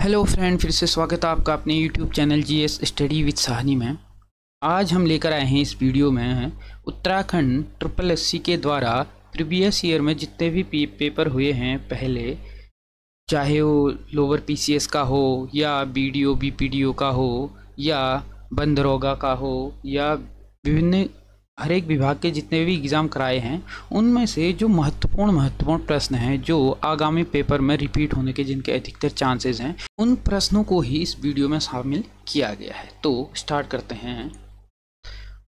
Hello friend, फिर से स्वागत है आपका अपने YouTube channel GS study with Sahni में। आज हम लेकर आए हैं इस वीडियो में उत्तराखंड ट्रिपल एससी के द्वारा प्रीवियस ईयर में जितने भी पेपर हुए हैं पहले, चाहे वो लोअर पीसीएस का हो या बीडीओ बीपीडीओ का हो या बंदरोगा का हो या विभिन्न हर एक विभाग के जितने भी एग्ज़ाम कराए हैं, उनमें से जो महत्वपूर्ण प्रश्न हैं जो आगामी पेपर में रिपीट होने के जिनके अधिकतर चांसेस हैं, उन प्रश्नों को ही इस वीडियो में शामिल किया गया है। तो स्टार्ट करते हैं।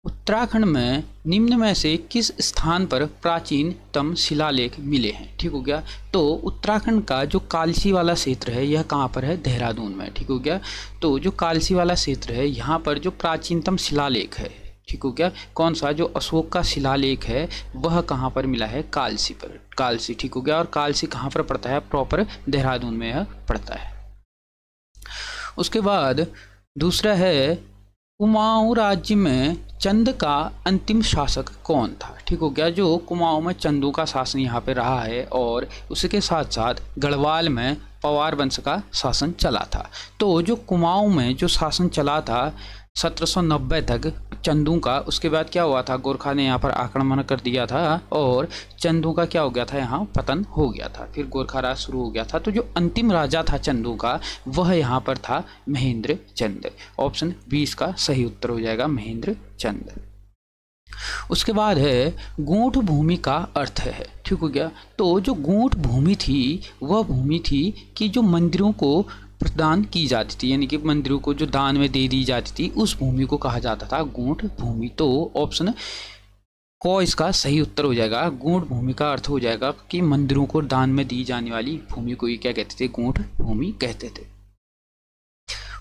उत्तराखंड में निम्न में से किस स्थान पर प्राचीनतम शिलालेख मिले हैं? ठीक हो गया। तो उत्तराखंड का जो कालसी वाला क्षेत्र है यह कहाँ पर है? देहरादून में। ठीक हो गया। तो जो कालसी वाला क्षेत्र है यहाँ पर जो प्राचीनतम शिलालेख है, ठीक हो गया, कौन सा? जो अशोक का शिलालेख है वह कहाँ पर मिला है? कालसी पर। कालसी, ठीक हो गया। और कालसी कहाँ पर पड़ता है? प्रॉपर देहरादून में यह पड़ता है। उसके बाद दूसरा है, कुमाऊं राज्य में चंद का अंतिम शासक कौन था? ठीक हो गया। जो कुमाऊं में चंदू का शासन यहाँ पे रहा है और उसके साथ साथ गढ़वाल में पवार वंश का शासन चला था। तो जो कुमाऊं में जो शासन चला था 1790 तक चंदू का, उसके बाद क्या हुआ था? गोरखा ने यहाँ पर आक्रमण कर दिया था और चंदू का क्या हो गया था? यहाँ पतन हो गया था, फिर गोरखा राज शुरू हो गया था। तो जो अंतिम राजा था चंदू का वह यहाँ पर था महेंद्र चंद। ऑप्शन 20 का सही उत्तर हो जाएगा महेंद्र चंद। उसके बाद है गूढ़ भूमि का अर्थ है। ठीक हो गया। तो जो गूढ़ भूमि थी वह भूमि थी कि जो मंदिरों को प्रदान की जाती थी, यानी कि मंदिरों को जो दान में दे दी जाती थी, उस भूमि को कहा जाता था गूढ़ भूमि। तो ऑप्शन को इसका सही उत्तर हो जाएगा। गूढ़ भूमि का अर्थ हो जाएगा कि मंदिरों को दान में दी जाने वाली भूमि को ही क्या कहते थे? गूढ़ भूमि कहते थे।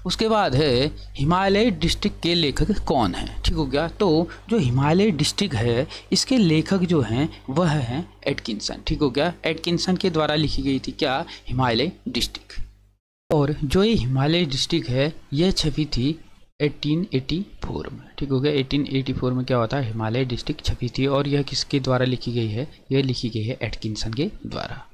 उसके बाद है हिमालय डिस्ट्रिक्ट के लेखक कौन है? ठीक हो गया। तो जो हिमालय डिस्ट्रिक्ट है इसके लेखक जो हैं वह हैं एटकिंसन। ठीक हो गया। एटकिंसन के द्वारा लिखी गई थी क्या? हिमालय डिस्ट्रिक्ट। और जो ये हिमालय डिस्ट्रिक्ट है यह छपी थी 1884 में। ठीक हो गया। 1884 में क्या होता है? हिमालय डिस्ट्रिक्ट छपी थी। और यह किसके द्वारा लिखी गई है? यह लिखी गई है एटकिंसन के द्वारा।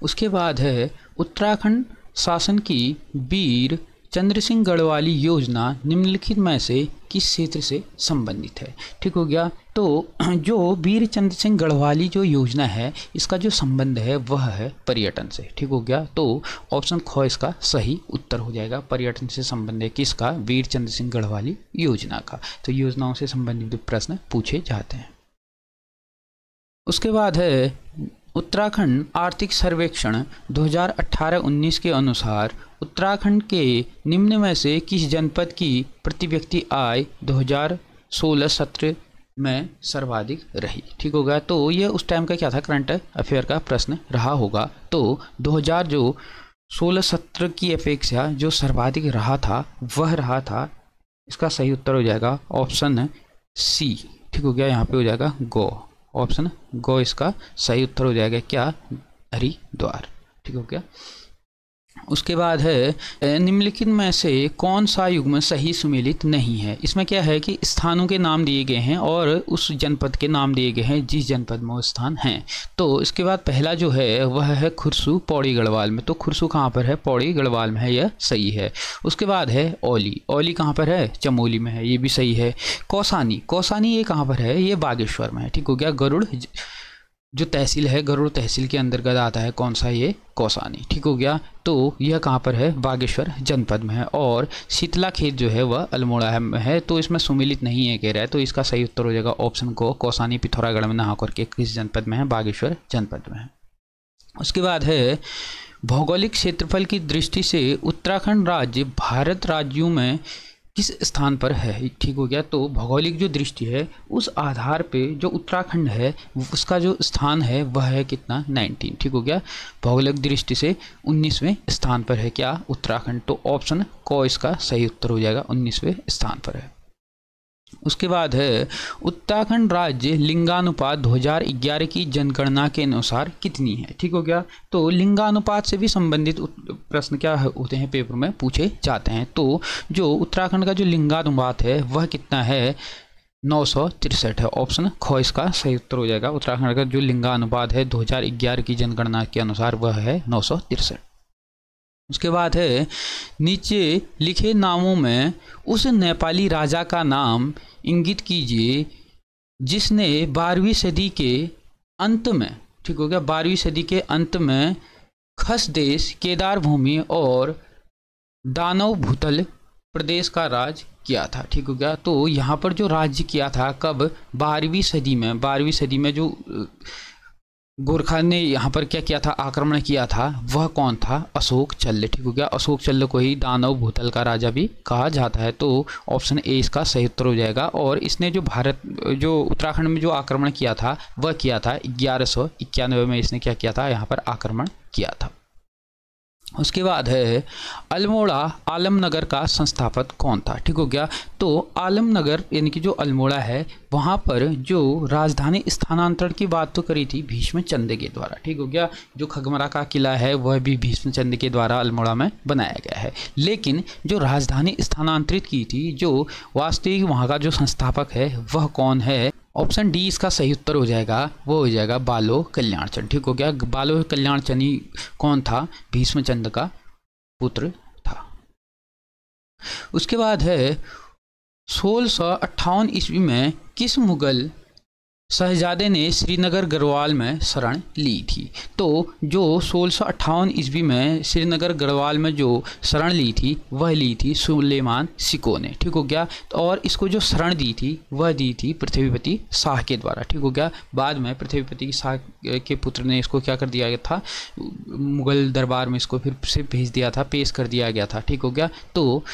उसके बाद है उत्तराखंड शासन की वीर चंद्र सिंह गढ़वाली योजना निम्नलिखित में से किस क्षेत्र से संबंधित है? ठीक हो गया। तो जो वीर चंद्र सिंह गढ़वाली जो योजना है इसका जो संबंध है वह है पर्यटन से। ठीक हो गया। तो ऑप्शन ख इसका सही उत्तर हो जाएगा। पर्यटन से संबंध है किसका? वीर चंद्र सिंह गढ़वाली योजना का। तो योजनाओं से संबंधित प्रश्न पूछे जाते हैं। उसके बाद है उत्तराखंड आर्थिक सर्वेक्षण 2018-19 के अनुसार उत्तराखंड के निम्न में से किस जनपद की प्रति व्यक्ति आय 2016-17 में सर्वाधिक रही? ठीक होगा। तो ये उस टाइम का क्या था? करंट अफेयर का प्रश्न रहा होगा। तो 2016-17 की अपेक्षा जो सर्वाधिक रहा था वह रहा था, इसका सही उत्तर हो जाएगा ऑप्शन सी। ठीक हो गया। यहाँ पे हो जाएगा गो। ऑप्शन गो इसका सही उत्तर हो जाएगा क्या? हरिद्वार। ठीक हो गया। उसके बाद है निम्नलिखित में से कौन सा युग्म सही सुमेलित नहीं है? इसमें क्या है कि स्थानों के नाम दिए गए हैं और उस जनपद के नाम दिए गए हैं जिस जनपद में वो स्थान हैं। तो इसके बाद पहला जो है वह है खुरसू, पौड़ी गढ़वाल में। तो खुरसू कहाँ पर है? पौड़ी गढ़वाल में है, यह सही है। उसके बाद है औली। औली कहाँ पर है? चमोली में है, ये भी सही है। कौसानी, कौसानी ये कहाँ पर है? ये बागेश्वर में है। ठीक हो गया। गरुड़ जो तहसील है, गरुड़ तहसील के अंतर्गत आता है कौन सा? ये कौसानी। ठीक हो गया। तो यह कहाँ पर है? बागेश्वर जनपद में है। और शीतला खेत जो है वह अल्मोड़ा में है। तो इसमें सुमिलित नहीं है कह रहा है। तो इसका सही उत्तर हो जाएगा ऑप्शन को कौसानी पिथौरागढ़ में नहा करके किस जनपद में है? बागेश्वर जनपद में है। उसके बाद है भौगोलिक क्षेत्रफल की दृष्टि से उत्तराखंड राज्य भारत राज्यों में किस स्थान पर है? ठीक हो गया। तो भौगोलिक जो दृष्टि है उस आधार पे जो उत्तराखंड है उसका जो स्थान है वह है कितना? 19। ठीक हो गया। भौगोलिक दृष्टि से 19वें स्थान पर है क्या? उत्तराखंड। तो ऑप्शन को इसका सही उत्तर हो जाएगा, 19वें स्थान पर है। उसके बाद है उत्तराखंड राज्य लिंगानुपात 2011 की जनगणना के अनुसार कितनी है? ठीक हो गया। तो लिंगानुपात से भी संबंधित प्रश्न क्या होते हैं? पेपर में पूछे जाते हैं। तो जो उत्तराखंड का जो लिंगानुपात है वह कितना है? 963 है। ऑप्शन ख इसका सही उत्तर हो जाएगा। उत्तराखंड का जो लिंगानुपात है 2011 की जनगणना के अनुसार वह है 963। उसके बाद है नीचे लिखे नामों में उस नेपाली राजा का नाम इंगित कीजिए जिसने 12वीं सदी के अंत में, ठीक हो गया, 12वीं सदी के अंत में खस देश, केदार भूमि और दानव भूतल प्रदेश का राज किया था। ठीक हो गया। तो यहाँ पर जो राज्य किया था कब, 12वीं सदी में। 12वीं सदी में जो गोरखा ने यहाँ पर क्या किया था, आक्रमण किया था, वह कौन था, अशोक चल्ल। ठीक हो गया। अशोक चल्ल को ही दानव भूतल का राजा भी कहा जाता है। तो ऑप्शन ए इसका सही उत्तर हो जाएगा। और इसने जो उत्तराखंड में जो आक्रमण किया था वह किया था 1191 में। इसने क्या किया था, यहाँ पर आक्रमण किया था। उसके बाद है अल्मोड़ा आलमनगर का संस्थापक कौन था। ठीक हो गया। तो आलमनगर यानी कि जो अल्मोड़ा है वहाँ पर जो राजधानी स्थानांतरण की बात तो करी थी भीष्मचंद्र के द्वारा। ठीक हो गया। जो खगमरा का किला है वह भी भीष्मचंद्र के द्वारा अल्मोड़ा में बनाया गया है। लेकिन जो राजधानी स्थानांतरित की थी, जो वास्तविक वहाँ का जो संस्थापक है वह कौन है, ऑप्शन डी इसका सही उत्तर हो जाएगा। वो हो जाएगा बालो कल्याणचंद। ठीक हो गया। बालो कल्याणचंद ही कौन था, भीष्मचंद्र का पुत्र था। उसके बाद है 1658 ईस्वी में किस मुगल शहजादे ने श्रीनगर गढ़वाल में शरण ली थी। तो जो 1658 ईस्वी में श्रीनगर गढ़वाल में जो शरण ली थी वह ली थी सुलेमान सिको ने। ठीक हो गया। और इसको जो शरण दी थी वह दी थी पृथ्वीपति शाह के द्वारा। ठीक हो गया। बाद में पृथ्वीपति शाह के पुत्र ने इसको क्या कर दिया गया था, मुगल दरबार में इसको फिर से भेज दिया था, पेश कर दिया गया था। ठीक हो गया। तो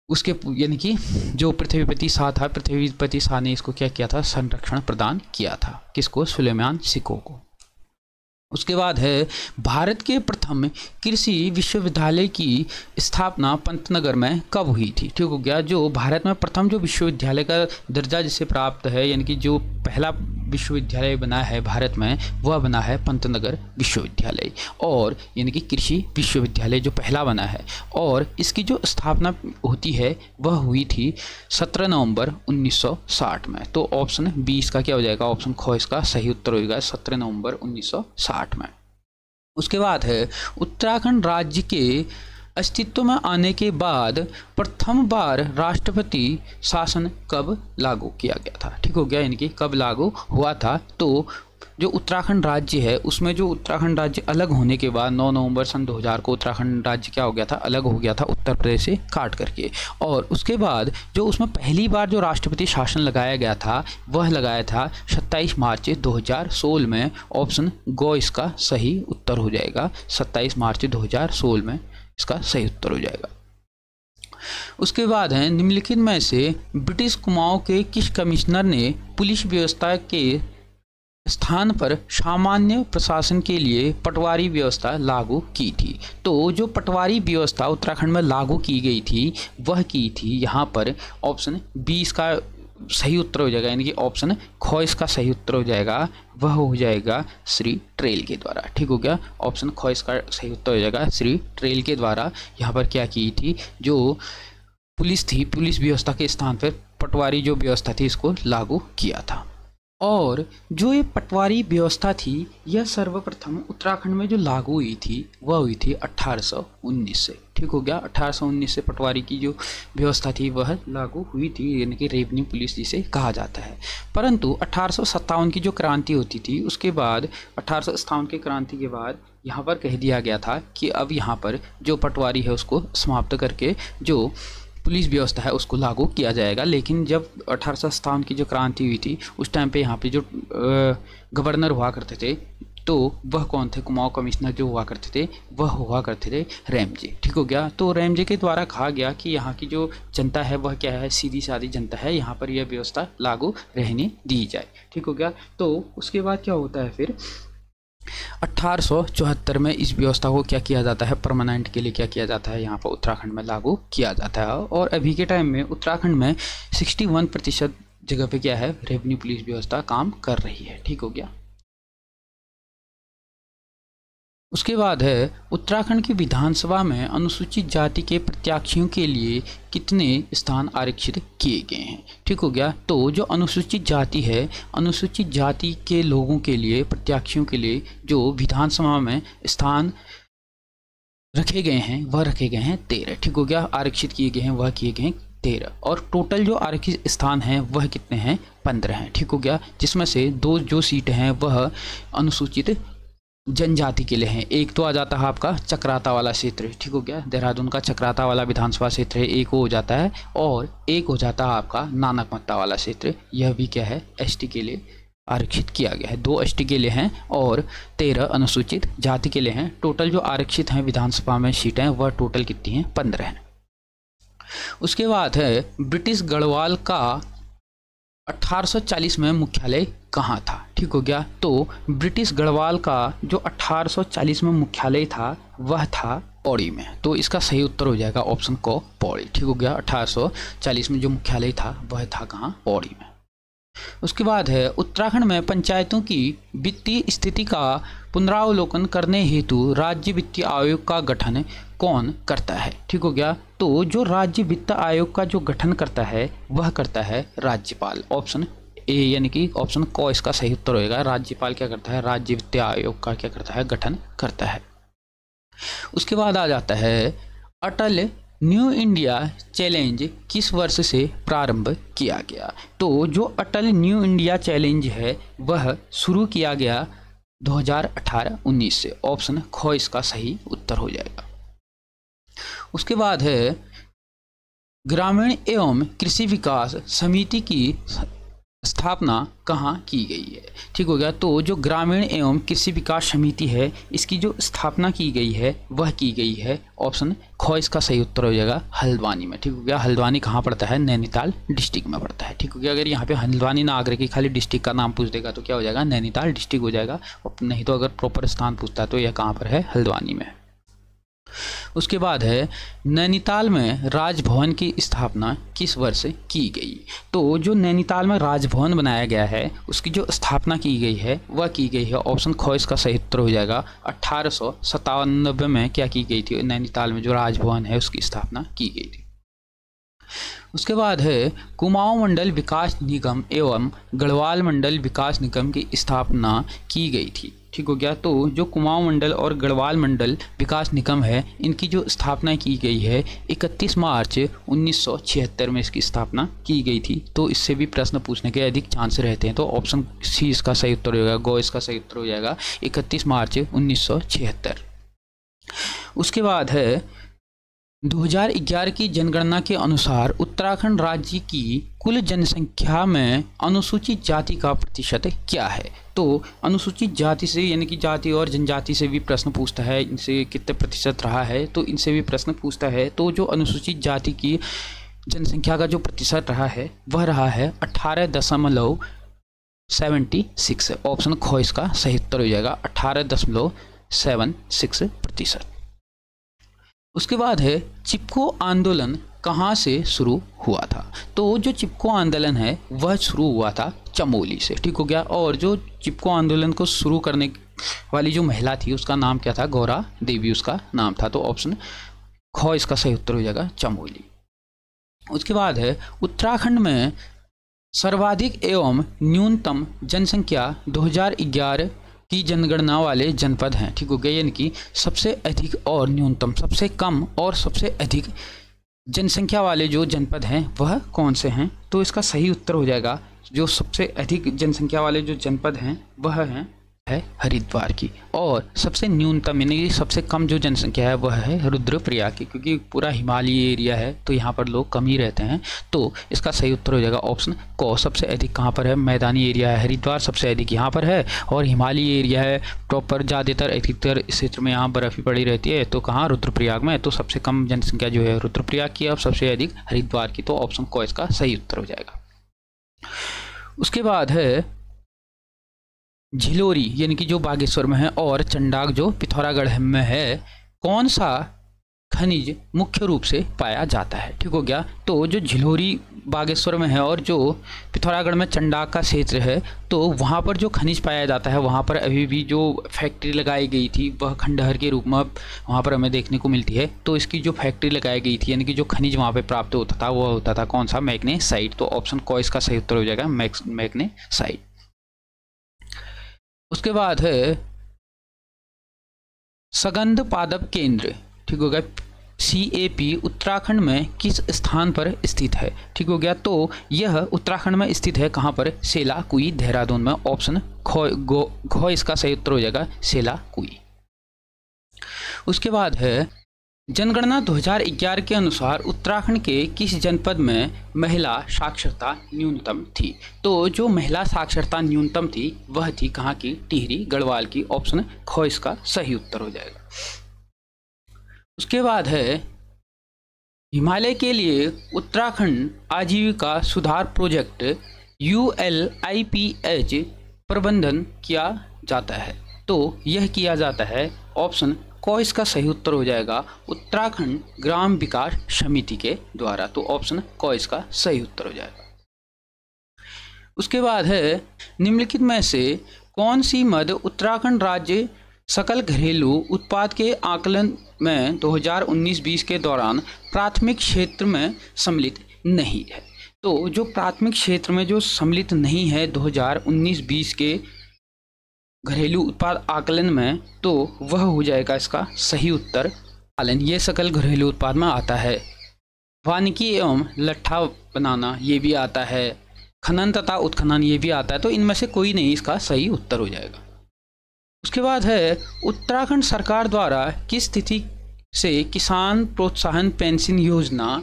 उसके यानी कि जो पृथ्वीपति शाह था, पृथ्वीपति शाह ने इसको क्या किया था, संरक्षण प्रदान किया था। किसको, सुलेमान सिको को। उसके बाद है भारत के प्रथम कृषि विश्वविद्यालय की स्थापना पंतनगर में कब हुई थी। ठीक हो गया। जो भारत में प्रथम जो विश्वविद्यालय का दर्जा जिसे प्राप्त है, यानी कि जो पहला विश्वविद्यालय बना है भारत में वह बना है पंतनगर विश्वविद्यालय, और यानी कि कृषि विश्वविद्यालय जो पहला बना है। और इसकी जो स्थापना होती है वह हुई थी 17 नवंबर 1960 में। तो ऑप्शन 20 का क्या हो जाएगा, ऑप्शन ख इसका सही उत्तर होगा 17 नवंबर 1960 में। उसके बाद है उत्तराखंड राज्य के अस्तित्व में आने के बाद प्रथम बार राष्ट्रपति शासन कब लागू किया गया था। ठीक हो गया। यानी कि कब लागू हुआ था। तो जो उत्तराखंड राज्य है उसमें जो उत्तराखंड राज्य अलग होने के बाद 9 नवंबर सन 2000 को उत्तराखंड राज्य क्या हो गया था, अलग हो गया था उत्तर प्रदेश से काट करके। और उसके बाद जो उसमें पहली बार जो राष्ट्रपति शासन लगाया गया था वह लगाया था 27 मार्च 2016 में। ऑप्शन गो इसका सही उत्तर हो जाएगा। 27 मार्च 2016 में इसका सही उत्तर हो जाएगा। उसके बाद है निम्नलिखित में से ब्रिटिश कुमाऊं के किस कमिश्नर ने पुलिस व्यवस्था के स्थान पर सामान्य प्रशासन के लिए पटवारी व्यवस्था लागू की थी। तो जो पटवारी व्यवस्था उत्तराखंड में लागू की गई थी वह की थी यहाँ पर ऑप्शन 20 का सही उत्तर हो जाएगा। यानी कि ऑप्शन ख इसका सही उत्तर हो जाएगा। वह हो जाएगा श्री ट्रेल के द्वारा। ठीक हो गया। ऑप्शन ख इसका सही उत्तर हो जाएगा। श्री ट्रेल के द्वारा यहाँ पर क्या की थी, जो पुलिस थी, पुलिस व्यवस्था के स्थान पर पटवारी जो व्यवस्था थी इसको लागू किया था। और जो ये पटवारी व्यवस्था थी यह सर्वप्रथम उत्तराखंड में जो लागू हुई थी वह हुई थी 1819 से। ठीक हो गया। 1819 से पटवारी की जो व्यवस्था थी वह लागू हुई थी, यानी कि रेवन्यू पुलिस जिसे कहा जाता है। परंतु 1857 की जो क्रांति होती थी उसके बाद 1857 की क्रांति के बाद यहाँ पर कह दिया गया था कि अब यहाँ पर जो पटवारी है उसको समाप्त करके जो पुलिस व्यवस्था है उसको लागू किया जाएगा। लेकिन जब 1857 की जो क्रांति हुई थी उस टाइम पे यहाँ पे जो गवर्नर हुआ करते थे तो वह कौन थे, कुमाऊं कमिश्नर जो हुआ करते थे वह हुआ करते थे रैमजे। ठीक हो गया। तो रैमजे के द्वारा कहा गया कि यहाँ की जो जनता है वह क्या है, सीधी सादी जनता है, यहाँ पर यह व्यवस्था लागू रहने दी जाए। ठीक हो गया। तो उसके बाद क्या होता है, फिर 1874 में इस व्यवस्था को क्या किया जाता है, परमानेंट के लिए क्या किया जाता है, यहाँ पर उत्तराखंड में लागू किया जाता है। और अभी के टाइम में उत्तराखंड में 61% जगह पे क्या है, रेवेन्यू पुलिस व्यवस्था काम कर रही है। ठीक हो गया। उसके बाद है उत्तराखंड की विधानसभा में अनुसूचित जाति के प्रत्याशियों के लिए कितने स्थान आरक्षित किए गए हैं। ठीक हो गया। तो जो अनुसूचित जाति है, अनुसूचित जाति के लोगों के लिए, प्रत्याशियों के लिए जो विधानसभा में स्थान रखे गए हैं वह रखे गए हैं 13, ठीक हो गया। आरक्षित किए गए हैं वह किए गए हैं 13, और टोटल जो आरक्षित स्थान हैं वह कितने हैं, 15 हैं, ठीक हो गया। जिसमें से 2 जो सीटें हैं वह अनुसूचित जनजाति के लिए हैं। एक तो आ जाता है आपका चक्राता वाला क्षेत्र, ठीक हो गया, देहरादून का चक्राता वाला विधानसभा क्षेत्र है, एक हो जाता है, और एक हो जाता है आपका नानकमत्ता वाला क्षेत्र, यह भी क्या है, एसटी के लिए आरक्षित किया गया है। 2 एसटी के लिए हैं और 13 अनुसूचित जाति के लिए हैं। टोटल जो आरक्षित हैं विधानसभा में सीटें वह टोटल कितनी हैं, 15 हैं। उसके बाद है ब्रिटिश गढ़वाल का 1840 में मुख्यालय कहाँ था, ठीक हो गया। तो ब्रिटिश गढ़वाल का जो 1840 में मुख्यालय था वह था पौड़ी में, तो इसका सही उत्तर हो जाएगा ऑप्शन को पौड़ी, ठीक हो गया। 1840 में जो मुख्यालय था वह था कहाँ, पौड़ी में। उसके बाद है उत्तराखंड में पंचायतों की वित्तीय स्थिति का पुनरावलोकन करने हेतु राज्य वित्तीय आयोग का गठन कौन करता है, ठीक हो गया। तो जो राज्य वित्त आयोग का जो गठन करता है वह करता है राज्यपाल, ऑप्शन ए यानी कि ऑप्शन को इसका सही उत्तर होगा। राज्यपाल क्या करता है, राज्य वित्तीय आयोग का क्या करता है, गठन करता है। उसके बाद आ जाता है अटल न्यू इंडिया चैलेंज किस वर्ष से प्रारंभ किया गया। तो जो अटल न्यू इंडिया चैलेंज है वह शुरू किया गया 2018-19 से, ऑप्शन ख इसका सही उत्तर हो जाएगा। उसके बाद है ग्रामीण एवं कृषि विकास समिति की स्थापना कहाँ की गई है, ठीक हो गया। तो जो ग्रामीण एवं कृषि विकास समिति है इसकी जो स्थापना की गई है वह की गई है, ऑप्शन ख इसका सही उत्तर हो जाएगा हल्द्वानी में, ठीक हो गया। हल्द्वानी कहाँ पड़ता है, नैनीताल डिस्ट्रिक्ट में पड़ता है, ठीक हो गया। अगर यहाँ पे हल्द्वानी ना आकर के खाली डिस्ट्रिक्ट का नाम पूछ देगा तो क्या हो जाएगा, नैनीताल डिस्ट्रिक्ट हो जाएगा, नहीं तो अगर प्रॉपर स्थान पूछता है तो यह कहाँ पर है, हल्द्वानी में। उसके बाद है नैनीताल में राजभवन की स्थापना किस वर्ष की गई। तो जो नैनीताल में राजभवन बनाया गया है उसकी जो स्थापना की गई है वह की गई है, ऑप्शन ख इसका सही उत्तर हो जाएगा 1897 में क्या की गई थी, नैनीताल में जो राजभवन है उसकी स्थापना की गई थी। उसके बाद है कुमाऊं मंडल विकास निगम एवं गढ़वाल मंडल विकास निगम की स्थापना की गई थी, ठीक हो गया। तो जो कुमाऊं मंडल और गढ़वाल मंडल विकास निगम है इनकी जो स्थापना की गई है 31 मार्च 1976 में इसकी स्थापना की गई थी। तो इससे भी प्रश्न पूछने के अधिक चांस रहते हैं, तो ऑप्शन सी इसका सही उत्तर हो जाएगा, गो इसका सही उत्तर हो जाएगा 31 मार्च 1976। उसके बाद है 2011 की जनगणना के अनुसार उत्तराखंड राज्य की कुल जनसंख्या में अनुसूचित जाति का प्रतिशत क्या है। तो अनुसूचित जाति से यानी कि जाति और जनजाति से भी प्रश्न पूछता है, इनसे कितने प्रतिशत रहा है तो इनसे भी प्रश्न पूछता है। तो जो अनुसूचित जाति की जनसंख्या का जो प्रतिशत रहा है वह रहा है 18.76, ऑप्शन ख इसका सही उत्तर हो जाएगा 18.76%। उसके बाद है चिपको आंदोलन कहाँ से शुरू हुआ था। तो जो चिपको आंदोलन है वह शुरू हुआ था चमोली से, ठीक हो गया। और जो चिपको आंदोलन को शुरू करने वाली जो महिला थी उसका नाम क्या था, गौरा देवी उसका नाम था, तो ऑप्शन ख इसका सही उत्तर हो जाएगा चमोली। उसके बाद है उत्तराखंड में सर्वाधिक एवं न्यूनतम जनसंख्या 2011 की जनगणना वाले जनपद हैं, ठीक हो गया। यानी कि सबसे अधिक और न्यूनतम, सबसे कम और सबसे अधिक जनसंख्या वाले जो जनपद हैं वह कौन से हैं। तो इसका सही उत्तर हो जाएगा जो सबसे अधिक जनसंख्या वाले जो जनपद हैं वह है हरिद्वार की, और सबसे न्यूनतम यानी कि सबसे कम जो जनसंख्या है वह है रुद्रप्रयाग की, क्योंकि पूरा हिमालयी एरिया है तो यहाँ पर लोग कम ही रहते हैं। तो इसका सही उत्तर हो जाएगा ऑप्शन को, सबसे अधिक कहाँ पर है, मैदानी एरिया है हरिद्वार, सबसे अधिक यहाँ पर है, और हिमालयी एरिया है प्रॉपर ज़्यादातर अधिकतर क्षेत्र में यहाँ बर्फ़ ही पड़ी रहती है, तो कहाँ, रुद्रप्रयाग में। तो सबसे कम जनसंख्या जो है रुद्रप्रयाग की और सबसे अधिक हरिद्वार की, तो ऑप्शन को इसका सही उत्तर हो जाएगा। उसके बाद है झिलोरी यानी कि जो बागेश्वर में है और चंडाक जो पिथौरागढ़ में है, कौन सा खनिज मुख्य रूप से पाया जाता है, ठीक हो गया। तो जो झिलोरी बागेश्वर में है और जो पिथौरागढ़ में चंडाक का क्षेत्र है तो वहाँ पर जो खनिज पाया जाता है वहाँ पर अभी भी जो फैक्ट्री लगाई गई थी वह खंडहर के रूप में वहाँ पर हमें देखने को मिलती है। तो इसकी जो फैक्ट्री लगाई गई थी यानी कि जो खनिज वहाँ पे प्राप्त होता था वह होता था कौन सा, मैग्नेसाइट। तो ऑप्शन को इसका सही उत्तर हो जाएगा मैग्नेसाइट। उसके बाद है सगंध पादप केंद्र, ठीक हो गया। CAP उत्तराखंड में किस स्थान पर स्थित है? ठीक हो गया। तो यह उत्तराखंड में स्थित है कहाँ पर? सेलाकुई, देहरादून में। ऑप्शन घ इसका सही उत्तर हो जाएगा, सेलाकुई। उसके बाद है जनगणना 2011 के अनुसार उत्तराखंड के किस जनपद में महिला साक्षरता न्यूनतम थी? तो जो महिला साक्षरता न्यूनतम थी वह थी कहाँ की? टिहरी, गढ़वाल की। ऑप्शन ख इसका सही उत्तर हो जाएगा। उसके बाद है हिमालय के लिए उत्तराखंड आजीविका सुधार प्रोजेक्ट ULIPH प्रबंधन किया जाता है। तो यह किया जाता है, ऑप्शन क इसका सही उत्तर हो जाएगा, उत्तराखंड ग्राम विकास समिति के द्वारा। तो ऑप्शन क इसका सही उत्तर हो जाएगा। उसके बाद है निम्नलिखित में से कौन सी मद उत्तराखंड राज्य सकल घरेलू उत्पाद के आकलन में 2019-20 के दौरान प्राथमिक क्षेत्र में सम्मिलित नहीं है? तो जो प्राथमिक क्षेत्र में जो सम्मिलित नहीं है 2019-20 के घरेलू उत्पाद आकलन में, तो वह हो जाएगा इसका सही उत्तर पालन। ये सकल घरेलू उत्पाद में आता है। वानिकी एवं लट्ठा बनाना ये भी आता है, खनन तथा उत्खनन ये भी आता है। तो इनमें से कोई नहीं इसका सही उत्तर हो जाएगा। उसके बाद है उत्तराखंड सरकार द्वारा किस तिथि से किसान प्रोत्साहन पेंशन योजना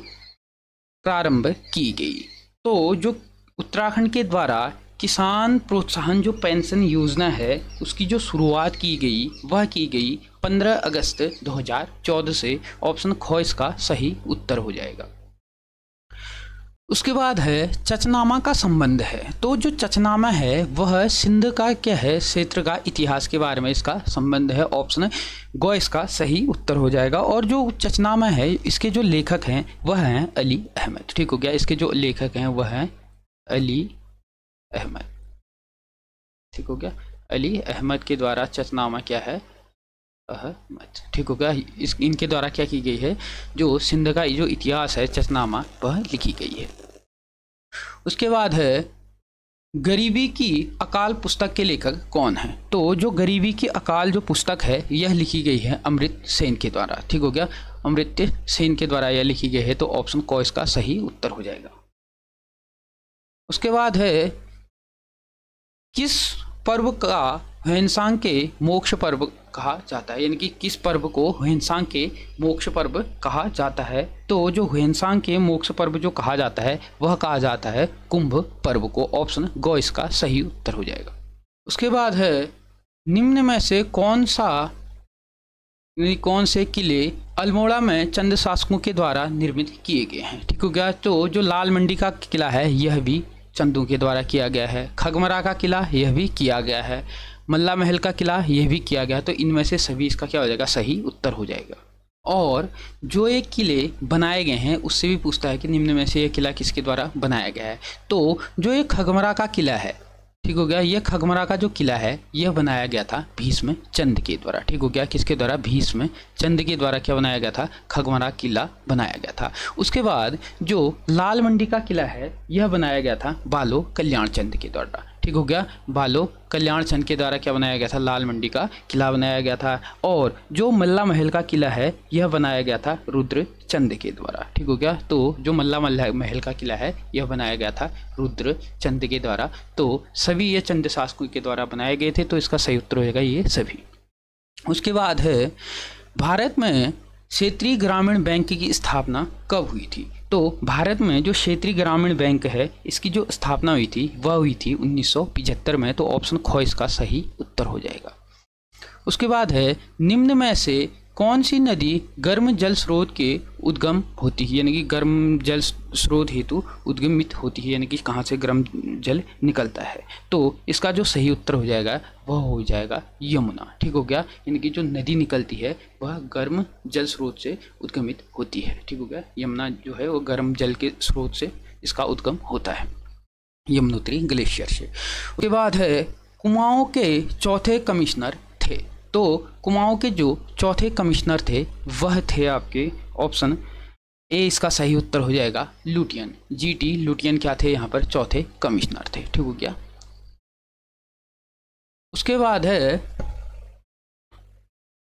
प्रारंभ की गई? तो जो उत्तराखंड के द्वारा किसान प्रोत्साहन जो पेंशन योजना है उसकी जो शुरुआत की गई वह की गई 15 अगस्त 2014 से। ऑप्शन ख इसका सही उत्तर हो जाएगा। उसके बाद है चचनामा का संबंध है। तो जो चचनामा है वह सिंध का क्या है? क्षेत्र का इतिहास के बारे में इसका संबंध है। ऑप्शन ग इसका सही उत्तर हो जाएगा। और जो चचनामा है इसके जो लेखक हैं वह हैं अली अहमद। ठीक हो गया। इसके जो लेखक हैं वह हैं अली अहमद। ठीक हो गया। अली अहमद के द्वारा चचनामा क्या है? अहमद। ठीक हो गया। इनके द्वारा क्या की गई है? जो सिंध का जो इतिहास है चचनामा वह लिखी गई है। उसके बाद है गरीबी की अकाल पुस्तक के लेखक कौन है? तो जो गरीबी की अकाल जो पुस्तक है यह लिखी गई है अमृत सेन के द्वारा। ठीक हो गया। अमृत सेन के द्वारा यह लिखी गई है। तो ऑप्शन क इसका सही उत्तर हो जाएगा। उसके बाद है किस पर्व का ह्वेनसांग के मोक्ष पर्व कहा जाता है? यानी कि किस पर्व को ह्वेनसांग के मोक्ष पर्व कहा जाता है? तो जो ह्वेनसांग के मोक्ष पर्व जो कहा जाता है वह कहा जाता है कुंभ पर्व को। ऑप्शन ग इसका सही उत्तर हो जाएगा। उसके बाद है निम्न में से कौन से किले अल्मोड़ा में चंद शासकों के द्वारा निर्मित किए गए हैं? ठीक हो गया। तो जो लाल मंडी का किला है यह भी चंदों के द्वारा किया गया है। खगमरा का किला यह भी किया गया है। मल्ला महल का किला यह भी किया गया। तो इनमें से सभी इसका क्या हो जाएगा? सही उत्तर हो जाएगा। और जो एक किले बनाए गए हैं उससे भी पूछता है कि निम्न में से यह किला किसके द्वारा बनाया गया है? तो जो एक खगमरा का किला है, ठीक हो गया, यह खगमरा का जो किला है यह बनाया गया था भीष्म चंद के द्वारा। ठीक हो गया। किसके द्वारा? भीष्म चंद के द्वारा क्या बनाया गया था? खगमरा किला बनाया गया था। उसके बाद जो लाल मंडी का किला है यह बनाया गया था बालो कल्याण चंद के द्वारा। ठीक हो गया। बालो कल्याण चंद के द्वारा क्या बनाया गया था? लाल मंडी का किला बनाया गया था। और जो मल्ला महल का किला है यह बनाया गया था रुद्र चंद के द्वारा। ठीक हो गया। तो जो मल्ला महल का किला है यह बनाया गया था रुद्र चंद के द्वारा। तो सभी ये चंद शासकों के द्वारा बनाए गए थे। तो इसका सही उत्तर होगा ये सभी। उसके बाद है भारत में क्षेत्रीय ग्रामीण बैंक की स्थापना कब हुई थी? तो भारत में जो क्षेत्रीय ग्रामीण बैंक है इसकी जो स्थापना हुई थी वह हुई थी 1975 में। तो ऑप्शन ख इसका सही उत्तर हो जाएगा। उसके बाद है निम्न में से कौन सी नदी गर्म जल स्रोत के उद्गम होती है? यानी कि गर्म जल स्रोत हेतु उद्गमित होती है, यानी कि कहाँ से गर्म जल निकलता है? तो इसका जो सही उत्तर हो जाएगा वह हो जाएगा यमुना। ठीक हो गया। यानी कि जो नदी निकलती है वह गर्म जल स्रोत से उद्गमित होती है। ठीक हो गया। यमुना जो है वो गर्म जल के स्रोत से इसका उद्गम होता है, यमुनोत्री ग्लेशियर से। उसके बाद है कुमाऊं के चौथे कमिश्नर थे। तो कुमाऊं के जो चौथे कमिश्नर थे वह थे आपके ऑप्शन ए इसका सही उत्तर हो जाएगा लुटियन। GT लुटियन क्या थे? यहाँ पर चौथे कमिश्नर थे। ठीक हो गया। उसके बाद है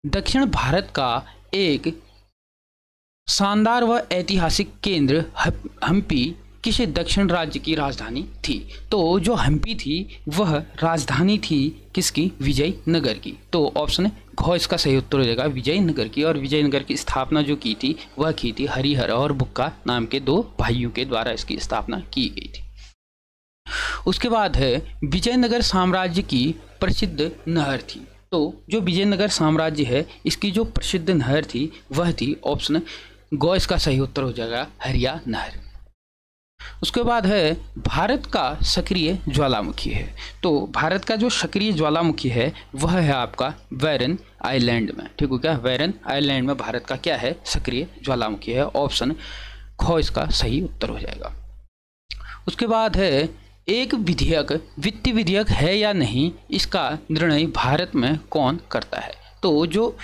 दक्षिण भारत का एक शानदार व ऐतिहासिक केंद्र हम्पी किस दक्षिण राज्य की राजधानी थी? तो जो हम्पी थी वह राजधानी थी किसकी? विजयनगर की। तो ऑप्शन घ इसका सही उत्तर हो जाएगा, विजयनगर की। और विजयनगर की स्थापना जो की थी वह की थी हरिहर और बुक्का नाम के दो भाइयों के द्वारा इसकी स्थापना की गई थी। उसके बाद है विजयनगर साम्राज्य की प्रसिद्ध नहर थी। तो जो विजयनगर साम्राज्य है इसकी जो प्रसिद्ध नहर थी वह थी ऑप्शन ग इसका सही उत्तर हो जाएगा, हरिया नहर। उसके बाद है भारत का सक्रिय ज्वालामुखी है। तो भारत का जो सक्रिय ज्वालामुखी है वह है आपका वेरन आइलैंड में। ठीक हो क्या? वेरन आइलैंड में भारत का क्या है? सक्रिय ज्वालामुखी है। ऑप्शन ख इसका सही उत्तर हो जाएगा। उसके बाद है एक विधेयक वित्तीय विधेयक है या नहीं, इसका निर्णय भारत में कौन करता है? तो जो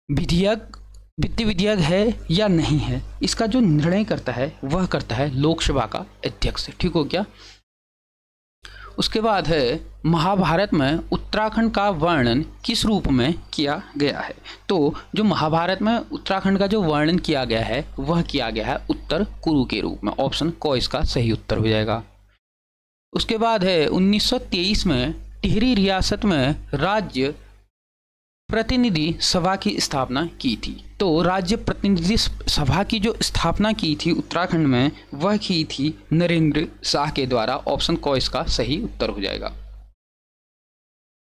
विधेयक वित्तीय विधेयक है या नहीं है इसका जो निर्णय करता है वह करता है लोकसभा का अध्यक्ष। ठीक हो क्या? उसके बाद है महाभारत में उत्तराखंड का वर्णन किस रूप में किया गया है? तो जो महाभारत में उत्तराखंड का जो वर्णन किया गया है वह किया गया है उत्तर कुरु के रूप में। ऑप्शन क इसका सही उत्तर हो जाएगा। उसके बाद है 1923 में टिहरी रियासत में राज्य प्रतिनिधि सभा की स्थापना की थी। तो राज्य प्रतिनिधि सभा की जो स्थापना की थी उत्तराखंड में वह की थी नरेंद्र शाह के द्वारा। ऑप्शन क इसका सही उत्तर हो जाएगा।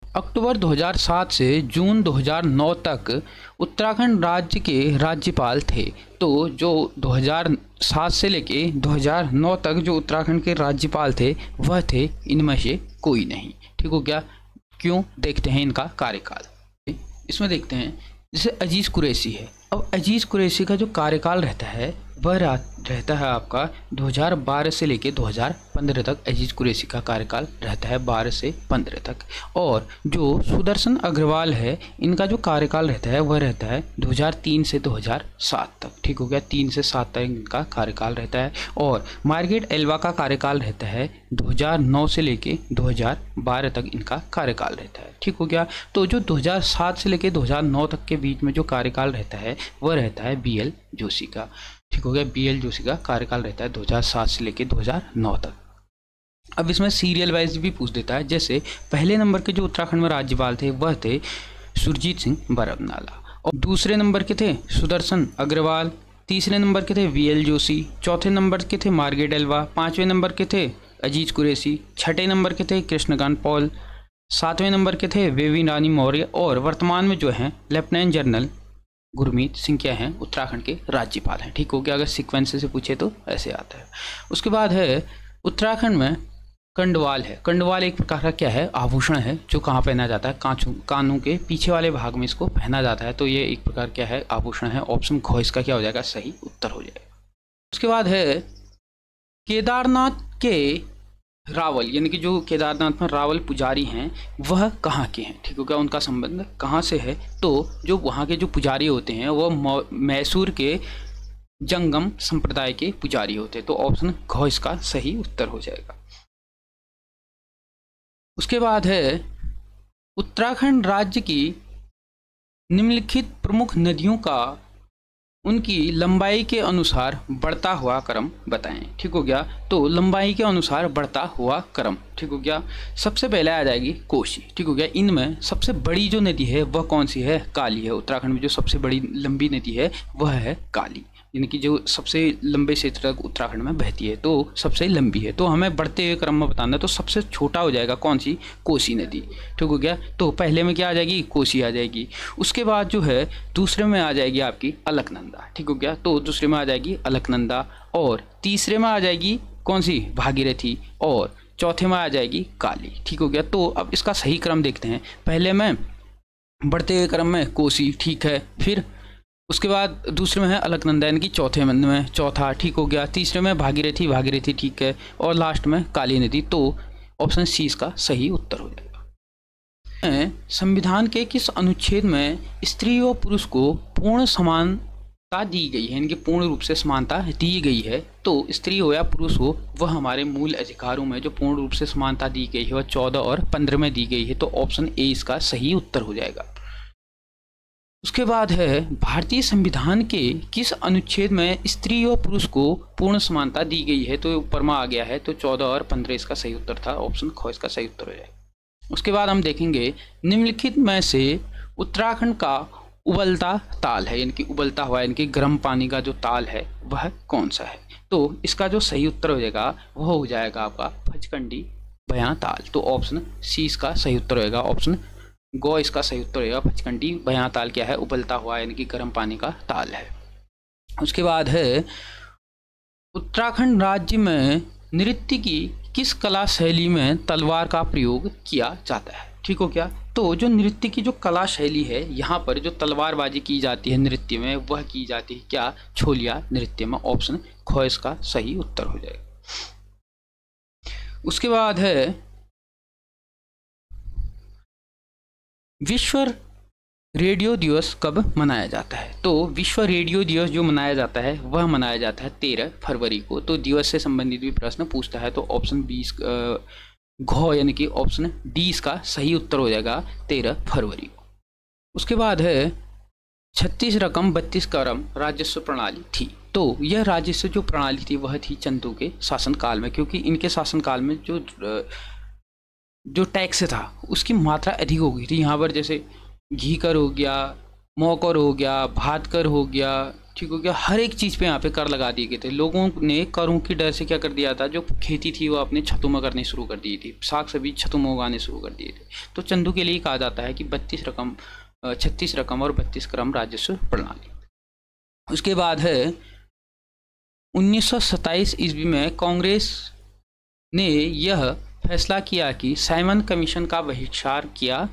अक्टूबर 2007 से जून 2009 तक उत्तराखंड राज्य के राज्यपाल थे। तो जो 2007 से लेके 2009 तक जो उत्तराखंड के राज्यपाल थे वह थे इनमें से कोई नहीं। ठीक हो क्या? क्यों? देखते हैं इनका कार्यकाल। इसमें देखते हैं जैसे अजीज कुरैशी है। अब अजीज कुरैशी का जो कार्यकाल रहता है वह रहता है आपका 2012 से लेके 2015 तक। अजीज कुरैशी का कार्यकाल रहता है 12 से 15 तक। और जो सुदर्शन अग्रवाल है इनका जो कार्यकाल रहता है वह रहता है 2003 से 2007 तक। ठीक हो गया? 3 से 7 तक इनका कार्यकाल रहता है। और मार्गरेट एल्वा का कार्यकाल रहता है 2009 से लेके 2012 तक इनका कार्यकाल रहता है। ठीक हो गया? तो जो 2007 से लेके 2009 तक के बीच में जो कार्यकाल रहता है वह रहता है BL जोशी का। ठीक हो गया? BL जोशी का कार्यकाल रहता है 2007 से लेके 2009 तक। अब इसमें सीरियल वाइज भी पूछ देता है। जैसे पहले नंबर के जो उत्तराखंड में राज्यपाल थे वह थे सुरजीत सिंह बरनवाला। और दूसरे नंबर के थे सुदर्शन अग्रवाल। तीसरे नंबर के थे VL जोशी। चौथे नंबर के थे मार्गरेट एल्वा। पाँचवें नंबर के थे अजीज कुरैशी। छठे नंबर के थे कृष्णकांत पॉल। सातवें नंबर के थे बेबी रानी मौर्य। और वर्तमान में जो हैं लेफ्टिनेंट जनरल गुरमीत सिंह क्या हैं? उत्तराखंड के राज्यपाल हैं। ठीक हो गया? अगर सीक्वेंस से पूछे तो ऐसे आता है। उसके बाद है उत्तराखंड में कंडवाल है। कंडवाल एक प्रकार का क्या है? आभूषण है जो कहाँ पहना जाता है? कानों के पीछे वाले भाग में इसको पहना जाता है। तो ये एक प्रकार क्या है? आभूषण है। ऑप्शन घ इसका क्या हो जाएगा? सही उत्तर हो जाएगा। उसके बाद है केदारनाथ के रावल, यानी कि जो केदारनाथ में रावल पुजारी हैं वह कहाँ के हैं? ठीक हो गया? उनका संबंध कहाँ से है? तो जो वहाँ के जो पुजारी होते हैं वह मैसूर के जंगम संप्रदाय के पुजारी होते हैं। तो ऑप्शन घ इसका सही उत्तर हो जाएगा। उसके बाद है उत्तराखंड राज्य की निम्नलिखित प्रमुख नदियों का उनकी लंबाई के अनुसार बढ़ता हुआ क्रम बताएं। ठीक हो गया? तो लंबाई के अनुसार बढ़ता हुआ क्रम। ठीक हो गया? सबसे पहले आ जाएगी कोसी। ठीक हो गया? इनमें सबसे बड़ी जो नदी है वह कौन सी है? काली है। उत्तराखंड में जो सबसे बड़ी लंबी नदी है वह है काली, यानी कि जो सबसे लंबे क्षेत्र तक उत्तराखंड में बहती है तो सबसे लंबी है। तो हमें बढ़ते हुए क्रम में बताना है। तो सबसे छोटा हो जाएगा कौन सी? कोसी नदी। ठीक हो गया? तो पहले में क्या आ जाएगी? कोसी आ जाएगी। उसके बाद जो है दूसरे में आ जाएगी आपकी अलकनंदा। ठीक हो गया? तो दूसरे में आ जाएगी अलकनंदा। और तीसरे में आ जाएगी कौन सी? भागीरथी। और चौथे में आ जाएगी काली। ठीक हो गया? तो अब इसका सही क्रम देखते हैं। पहले में बढ़ते हुए क्रम में कोसी, ठीक है। फिर उसके बाद दूसरे में है अलकनंदा, यानी कि चौथे में चौथा। ठीक हो गया? तीसरे में भागीरथी, भागीरथी ठीक है। और लास्ट में काली नदी। तो ऑप्शन सी इसका सही उत्तर हो जाएगा। संविधान के किस अनुच्छेद में स्त्री और पुरुष को पूर्ण समानता दी गई है, यानी कि पूर्ण रूप से समानता दी गई है? तो स्त्री हो या पुरुष हो वह हमारे मूल अधिकारों में जो पूर्ण रूप से समानता दी गई है वह 14 और 15 में दी गई है। तो ऑप्शन ए इसका सही उत्तर हो जाएगा। उसके बाद है भारतीय संविधान के किस अनुच्छेद में स्त्री और पुरुष को पूर्ण समानता दी गई है। तो ऊपर में आ गया है, तो 14 और 15 इसका सही उत्तर था, ऑप्शन ख इसका सही उत्तर हो जाएगा। उसके बाद हम देखेंगे निम्नलिखित में से उत्तराखंड का उबलता ताल है, यानी कि उबलता हुआ यानी कि गर्म पानी का जो ताल है वह कौन सा है। तो इसका जो सही उत्तर हो जाएगा वह हो जाएगा आपका भचकंडी बयां ताल। तो ऑप्शन सी इसका सही उत्तर होगा, ऑप्शन गो इसका सही उत्तर होगा। भचकंडी बयां ताल क्या है, उबलता हुआ यानी कि गर्म पानी का ताल है। उसके बाद है उत्तराखंड राज्य में नृत्य की किस कला शैली में तलवार का प्रयोग किया जाता है। ठीक हो क्या। तो जो नृत्य की जो कला शैली है, यहाँ पर जो तलवारबाजी की जाती है नृत्य में वह की जाती है क्या, छोलिया नृत्य में, ऑप्शन ख इसका सही उत्तर हो जाएगा। उसके बाद है विश्व रेडियो दिवस कब मनाया जाता है। तो विश्व रेडियो दिवस जो मनाया जाता है वह मनाया जाता है 13 फरवरी को। तो दिवस से संबंधित भी प्रश्न पूछता है, तो ऑप्शन 20 घ यानी कि ऑप्शन डी इसका सही उत्तर हो जाएगा 13 फरवरी को। उसके बाद है 36 रकम 32 क्रम राजस्व प्रणाली थी। तो यह राजस्व जो प्रणाली थी वह थी चंदू के शासनकाल में, क्योंकि इनके शासनकाल में जो टैक्स था उसकी मात्रा अधिक हो गई थी। यहाँ पर जैसे घी कर हो गया, मौ कर हो गया, भात कर हो गया, ठीक हो गया, हर एक चीज़ पे यहाँ पे कर लगा दिए गए थे। लोगों ने करों की डर से क्या कर दिया था, जो खेती थी वो अपने छतों में करनी शुरू कर दी थी, साग सब्जी छतों में उगाने शुरू कर दिए थे। तो चंदू के लिए कहा जाता है कि 36 रकम और 32 क्रम राजस्व प्रणाली। उसके बाद है 1927 ईस्वी में कांग्रेस ने यह फैसला किया कि साइमन कमीशन का बहिष्कार किया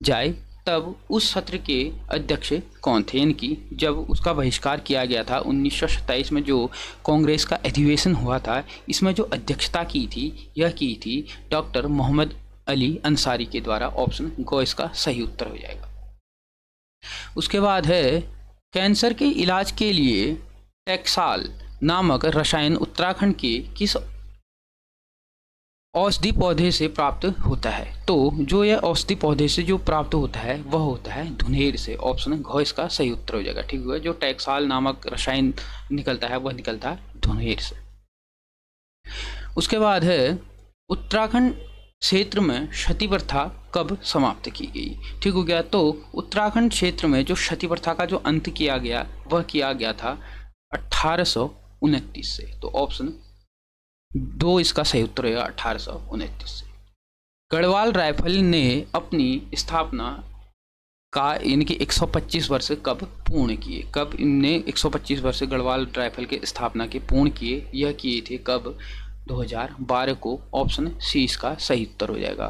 जाए। तब उस सत्र के अध्यक्ष कौन थे, यानी कि जब उसका बहिष्कार किया गया था 1927 में जो कांग्रेस का अधिवेशन हुआ था, इसमें जो अध्यक्षता की थी यह की थी डॉक्टर मोहम्मद अली अंसारी के द्वारा, ऑप्शन गो इसका सही उत्तर हो जाएगा। उसके बाद है कैंसर के इलाज के लिए टैक्साल नामक रसायन उत्तराखंड के किस औषधि पौधे से प्राप्त होता है। तो जो यह औषधि पौधे से जो प्राप्त होता है वह होता है धुनेर से, ऑप्शन घ इसका सही उत्तर हो जाएगा। ठीक है, जो टैक्साल नामक रसायन निकलता है वह निकलता है धुनेर से। उसके बाद है उत्तराखंड क्षेत्र में सती प्रथा कब समाप्त की गई। ठीक हो गया। तो उत्तराखंड क्षेत्र में जो सती प्रथा का जो अंत किया गया वह किया गया था 1829 से। तो ऑप्शन दो इसका सही उत्तर होगा 1829 से। गढ़वाल राइफल ने अपनी स्थापना का यानी कि 125 वर्ष कब पूर्ण किए। कब इनने 125 वर्ष गढ़वाल राइफल के स्थापना के पूर्ण किए, यह किए थे कब, 2012 को, ऑप्शन सी इसका सही उत्तर हो जाएगा।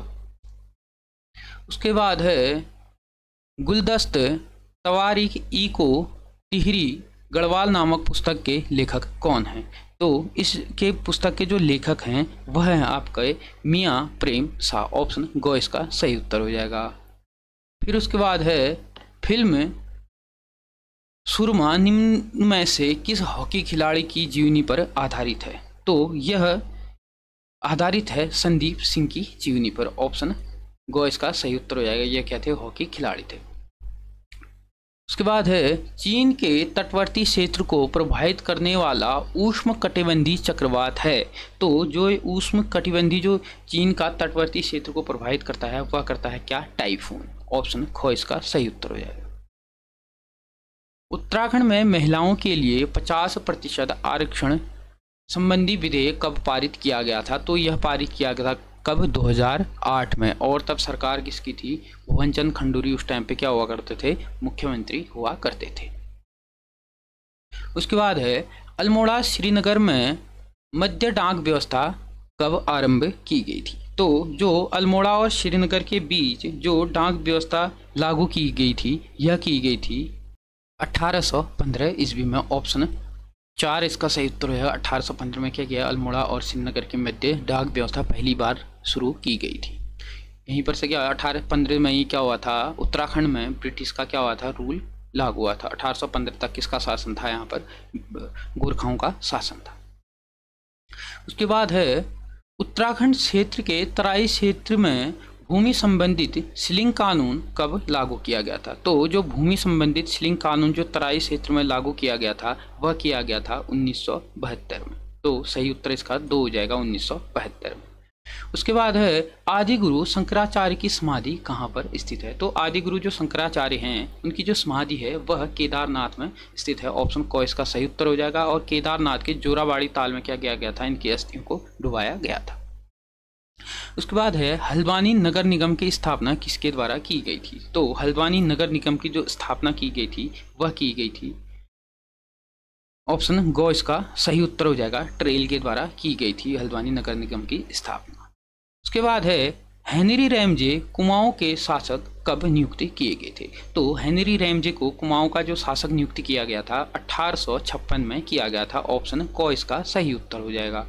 उसके बाद है गुलदस्त तवारीख ई को टिहरी गढ़वाल नामक पुस्तक के लेखक कौन हैं। तो इसके पुस्तक के जो लेखक हैं वह हैं आपके मियाँ प्रेम शाह, ऑप्शन गो इसका सही उत्तर हो जाएगा। फिर उसके बाद है फिल्म सुरमा निम्न में से किस हॉकी खिलाड़ी की जीवनी पर आधारित है। तो यह आधारित है संदीप सिंह की जीवनी पर, ऑप्शन गो इसका सही उत्तर हो जाएगा। यह क्या थे, हॉकी खिलाड़ी थे। उसके बाद है चीन के तटवर्ती क्षेत्र को प्रभावित करने वाला उष्ण कटिबंधीय चक्रवात है। तो जो उष्ण कटिबंधीय जो चीन का तटवर्ती क्षेत्र को प्रभावित करता है वह करता है क्या, टाइफून, ऑप्शन ख इसका सही उत्तर हो जाएगा। उत्तराखंड में महिलाओं के लिए 50% आरक्षण संबंधी विधेयक कब पारित किया गया था। तो यह पारित किया गया था कब, 2008 में, और तब सरकार किसकी थी, भुवन चंद खंडूरी उस टाइम पे क्या हुआ करते थे, मुख्यमंत्री हुआ करते थे। उसके बाद है अल्मोड़ा श्रीनगर में मध्य डाक व्यवस्था कब आरंभ की गई थी। तो जो अल्मोड़ा और श्रीनगर के बीच जो डाक व्यवस्था लागू की गई थी यह की गई थी 1815 ईस्वी में, ऑप्शन 4 इसका सही उत्तर है। 1815 में क्या किया, अल्मोड़ा और श्रीनगर के मध्य डाक व्यवस्था पहली बार शुरू की गई थी। यहीं पर से क्या 1815 में ही क्या हुआ था, उत्तराखंड में ब्रिटिश का क्या हुआ था, रूल लागू हुआ था। 1815 तक किसका शासन था, यहाँ पर गोरखाओं का शासन था। उसके बाद है उत्तराखंड क्षेत्र के तराई क्षेत्र में भूमि संबंधित शिलिंग कानून कब लागू किया गया था? तो जो भूमि संबंधित शिलिंग कानून जो तराई क्षेत्र में लागू किया गया था वह किया गया था 1972 में। तो सही उत्तर इसका 2 हो जाएगा, 1972 में। उसके बाद है आदिगुरु शंकराचार्य की समाधि कहाँ पर स्थित है? तो आदिगुरु जो शंकराचार्य हैं उनकी जो समाधि है वह केदारनाथ में स्थित है। ऑप्शन क इसका सही उत्तर हो जाएगा। और केदारनाथ के जोराबाड़ी ताल में क्या किया गया था? इनकी अस्थियों को डुबाया गया था। उसके बाद है हल्द्वानी नगर निगम की स्थापना किसके द्वारा की गई थी? तो हल्द्वानी नगर निगम की जो स्थापना की गई थी वह की गई थी, ऑप्शन ग इसका सही उत्तर हो जाएगा, ट्रेल के द्वारा की गई थी हल्द्वानी नगर निगम की स्थापना। उसके बाद है हेनरी रैमजे कुमाऊं के शासक कब नियुक्त किए गए थे? तो हेनरी रैमजे को कुमाऊं का जो शासक नियुक्त किया गया था 1856 में किया गया था। ऑप्शन क इसका सही उत्तर हो जाएगा।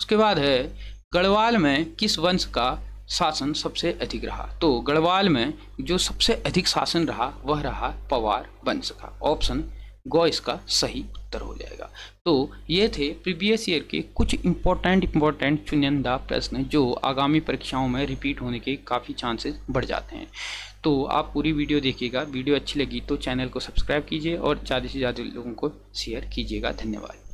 उसके बाद है गढ़वाल में किस वंश का शासन सबसे अधिक रहा? तो गढ़वाल में जो सबसे अधिक शासन रहा वह रहा पवार वंश का। ऑप्शन ग इसका सही उत्तर हो जाएगा। तो ये थे प्रीवियस ईयर के कुछ इम्पोर्टेंट चुनिंदा प्रश्न जो आगामी परीक्षाओं में रिपीट होने के काफ़ी चांसेस बढ़ जाते हैं। तो आप पूरी वीडियो देखिएगा। वीडियो अच्छी लगी तो चैनल को सब्सक्राइब कीजिए और ज़्यादा से ज़्यादा लोगों को शेयर कीजिएगा। धन्यवाद।